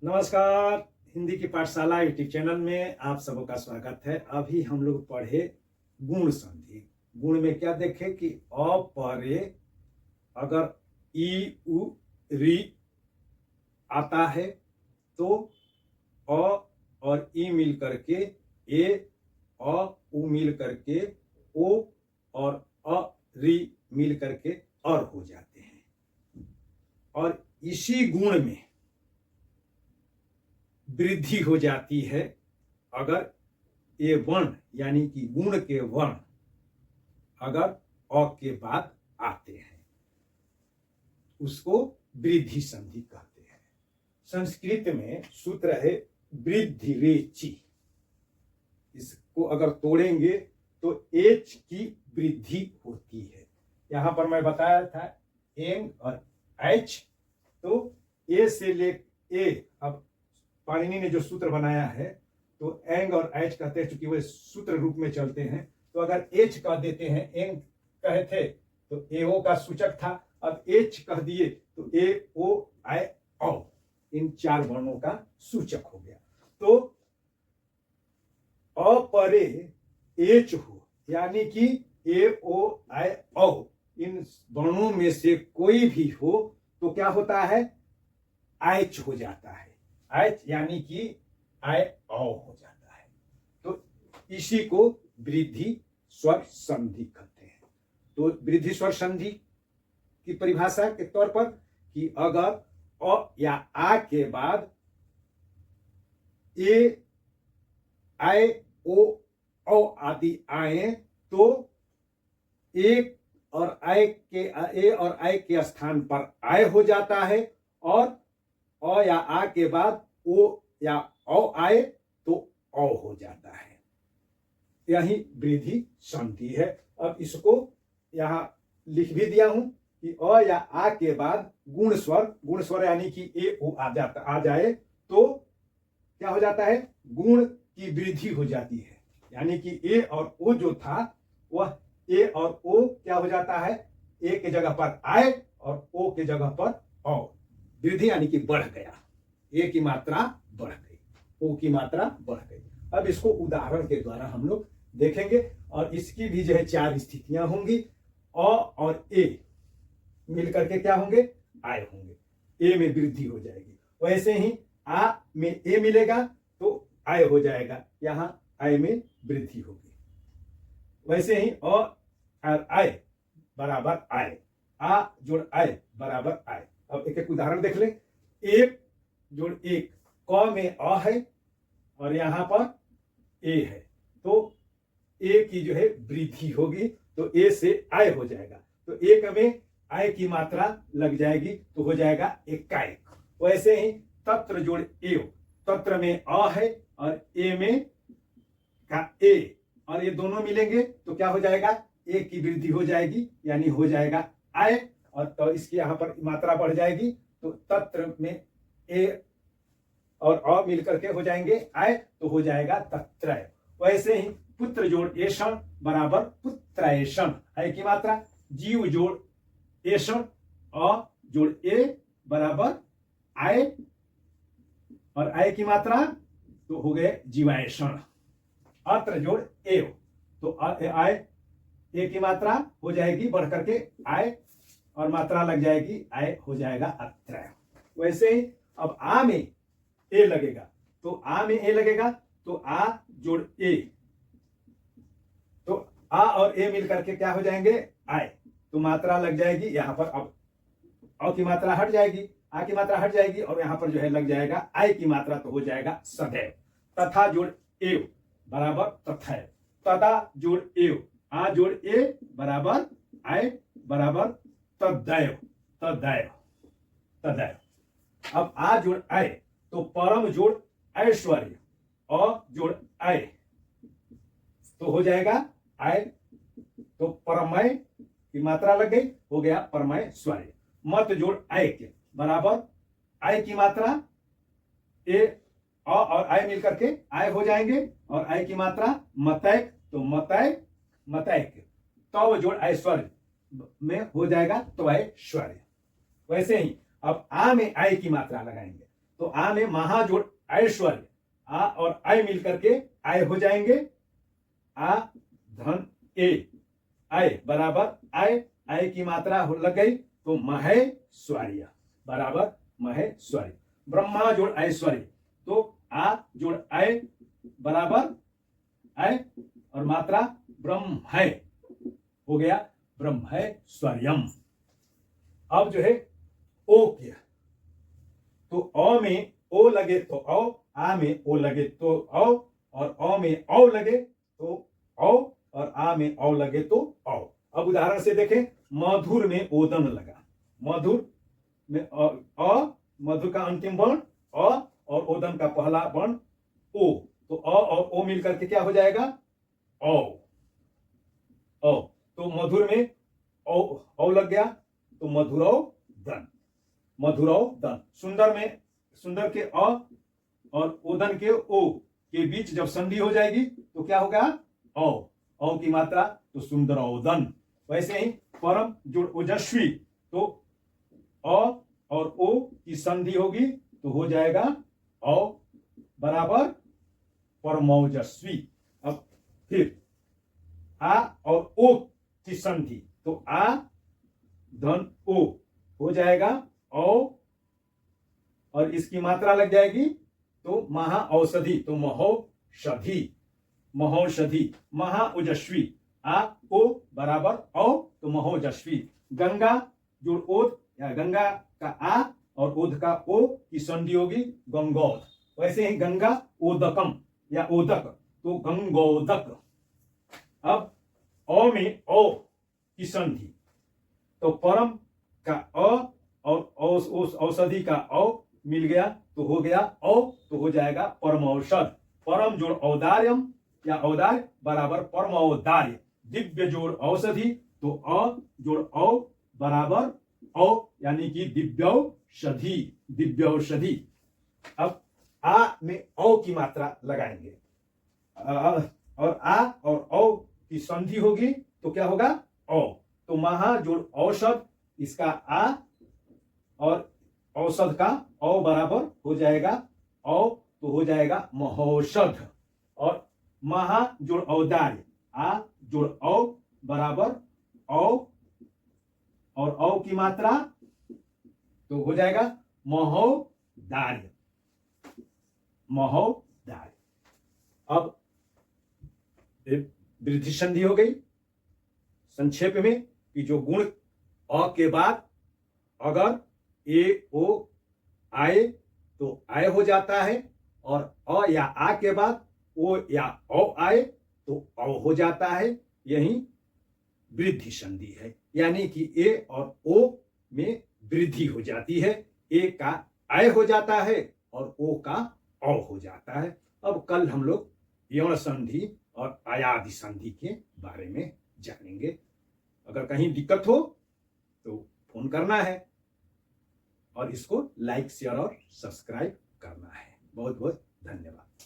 नमस्कार। हिंदी की पाठशाला यूट्यूब चैनल में आप सबों का स्वागत है। अभी हम लोग पढ़े गुण संधि। गुण में क्या देखे कि अ परे अगर ई उ री आता है तो अ और ई मिल करके ए अ उ मिल करके ओ और अ री मिल करके और हो जाते हैं। और इसी गुण में वृद्धि हो जाती है अगर ये वर्ण यानी कि गुण के वर्ण अगर अ के बाद आते हैं, उसको वृद्धि संधि कहते हैं। संस्कृत में सूत्र है वृद्धि रेचि। इसको अगर तोड़ेंगे तो एच की वृद्धि होती है। यहां पर मैं बताया था एंग और एच, तो ए से ले ए, अब पाणिनि ने जो सूत्र बनाया है तो एंग और एच कहते हैं, चूंकि वे सूत्र रूप में चलते हैं। तो अगर एच कह देते हैं, एंग कहे थे तो एओ का सूचक था, अब एच कह दिए तो ए ओ आई औ, इन चार वर्णों का सूचक हो गया। तो अ परे एच हो यानी कि ए ओ आई औ, इन वर्णों में से कोई भी हो तो क्या होता है, आयच हो जाता है। आयच यानी कि आय औ हो जाता है। तो इसी को वृद्धि स्वर संधि कहते हैं। तो वृद्धि स्वर संधि की परिभाषा के तौर पर कि अगर अ या आ के बाद ए आय ओ औ आदि आए तो ए और आय के स्थान पर आय हो जाता है, और अ या आ के बाद ओ या औ आए तो औ हो जाता है। यही वृद्धि संधि है। अब इसको यहां लिख भी दिया हूं कि अ या आ के बाद गुण स्वर यानी कि ए ओ आ जाए तो क्या हो जाता है, गुण की वृद्धि हो जाती है। यानी कि ए और ओ जो था वह ए और ओ क्या हो जाता है, ए के जगह पर आए और ओ के जगह पर औ। वृद्धि यानी कि बढ़ गया, ए की मात्रा बढ़ गई, ओ की मात्रा बढ़ गई। अब इसको उदाहरण के द्वारा हम लोग देखेंगे, और इसकी भी जो है चार स्थितियां होंगी। अ और ए मिलकर के क्या होंगे, आय होंगे, ए में वृद्धि हो जाएगी। वैसे ही आ में ए मिलेगा तो आय हो जाएगा, यहां आय में वृद्धि होगी। वैसे ही अ और आय बराबर आय, आ जोड़ आय बराबर आय। अब एक एक उदाहरण देख ले। एक जोड़ एक, क में अ है और यहां पर ए है, तो ए की जो है वृद्धि होगी तो ए से आय हो जाएगा। तो एक में आय की मात्रा लग जाएगी तो हो जाएगा एकाएक। वैसे ही तत्र जोड़ एव, तत्र में अ है और ए में का ए, और ये दोनों मिलेंगे तो क्या हो जाएगा, ए की वृद्धि हो जाएगी यानी हो जाएगा आय, और तो इसकी यहां पर मात्रा बढ़ जाएगी तो तत्र में ए और अ मिलकर के हो जाएंगे आय तो हो जाएगा तत्रय। वैसे ही पुत्र जोड़ एषण बराबर पुत्रैषण, आय की मात्रा। जीव जोड़ एषण, अ जोड़ ए बराबर आय, और आय की मात्रा तो हो गए जीवायषण। अत्र जोड़ एव, तो आय ए की मात्रा हो जाएगी बढ़ करके आय, और मात्रा लग जाएगी आय हो जाएगा अत्रय। वैसे ही अब आ में ए लगेगा, तो आ में ए लगेगा तो आ जोड़ ए, तो आ और ए मिल करके क्या हो जाएंगे, आय, तो मात्रा लग जाएगी यहां पर। अब अ की मात्रा हट जाएगी, आ की मात्रा हट जाएगी, और यहां पर जो है लग जाएगा आय की मात्रा, तो हो जाएगा सदैव। तथा जोड़ एव बराबर तथैव, तथा जोड़ एव, आ जोड़ ए बराबर आय बराबर तदैव, तदैव, तदैव। अब आ जोड़ आय तो परम जोड़ ऐश्वर्य, अ जोड़ आय तो हो जाएगा आय, तो परमय की मात्रा लग गई, हो गया परमय स्वर्य। मत जोड़ ऐक्य बराबर आय की मात्रा ए, अ और आय मिलकर के आय हो जाएंगे, और आय की मात्रा मतैक तो मतय मतैक। तव जोड़ ऐश्वर्य में हो जाएगा तो ऐश्वर्य। वैसे ही अब आ में आय की मात्रा लगाएंगे, तो आ में महा जोड़ ऐश्वर्य, आ और आय मिलकर के आय हो जाएंगे। आ धन ए, आय बराबर आय, आय की मात्रा लग गई तो महेश्वर्य बराबर महेश्वर्य। ब्रह्मा जोड़ ऐश्वर्य, तो आ जोड़ आय बराबर आय और मात्रा ब्रह्म है, हो गया ब्रह्मैश्वर्यम। अब जो है ओ किया, तो अ में ओ लगे तो औ, आ में ओ लगे तो औ, और अ में औ लगे तो औ, और आ में औ लगे तो औ। अब उदाहरण से देखें, मधुर में ओदन लगा, मधुर में अ, मधुर का अंतिम वर्ण अ और ओदन का पहला वर्ण ओ, तो अ और ओ मिलकर के क्या हो जाएगा औ। औ तो मधुर में औ लग गया तो मधुरौ दन, मधुरौ दन। सुंदर में सुंदर के अ और ओदन के ओ के बीच जब संधि हो जाएगी तो क्या होगा औ, औ की मात्रा तो सुंदरौदन। वैसे ही परम जोड़ ओजस्वी, तो अ और ओ की संधि होगी तो हो जाएगा औ बराबर परमौजस्वी। अब फिर आ और ओ की संधि, तो आ धन ओ हो जाएगा औ, और इसकी मात्रा लग जाएगी तो महा औषधि, तो महौषधि, महौषधि। महा ओजस्वी, आ ओ बराबर औ तो महौजस्वी। गंगा जोड़ ओद, या गंगा का आ और ओद का ओ की संधि होगी गंगोद। वैसे ही गंगा ओदकम या ओदक, तो गंगोदक। अब अ में औ की संधि, तो परम का अ और औषधि का औ मिल गया तो हो गया औ, तो हो जाएगा परमौषध। परम जोड़ औदार्यम या औदार्य बराबर परमौदार्य। दिव्य जोड़ औषधि, तो अ जोड़ औ बराबर औ, यानी कि दिव्यौषधि, दिव्यौषधि। अब आ में औ की मात्रा लगाएंगे, और आ और औ की संधि होगी तो क्या होगा औ, तो महा जोड़ औषध, इसका आ और औषध का औ बराबर हो जाएगा औ, तो हो जाएगा महौषध। और महा जोड़ औदार्य, आ जोड़ औ बराबर औ, और औ की मात्रा तो हो जाएगा महोदार्य, महोदार्य। अब वृद्धि संधि हो गई। संक्षेप में कि जो गुण अ के बाद अगर ए ओ आए तो आय हो जाता है, और अ या आ के बाद ओ या औ आए तो औ हो जाता है, यही वृद्धि संधि है। यानी कि ए और ओ में वृद्धि हो जाती है, ए का आय हो जाता है और ओ का औ हो जाता है। अब कल हम लोग यौन संधि और आयादि संधि के बारे में जानेंगे। अगर कहीं दिक्कत हो तो फोन करना है, और इसको लाइक शेयर और सब्सक्राइब करना है। बहुत बहुत धन्यवाद।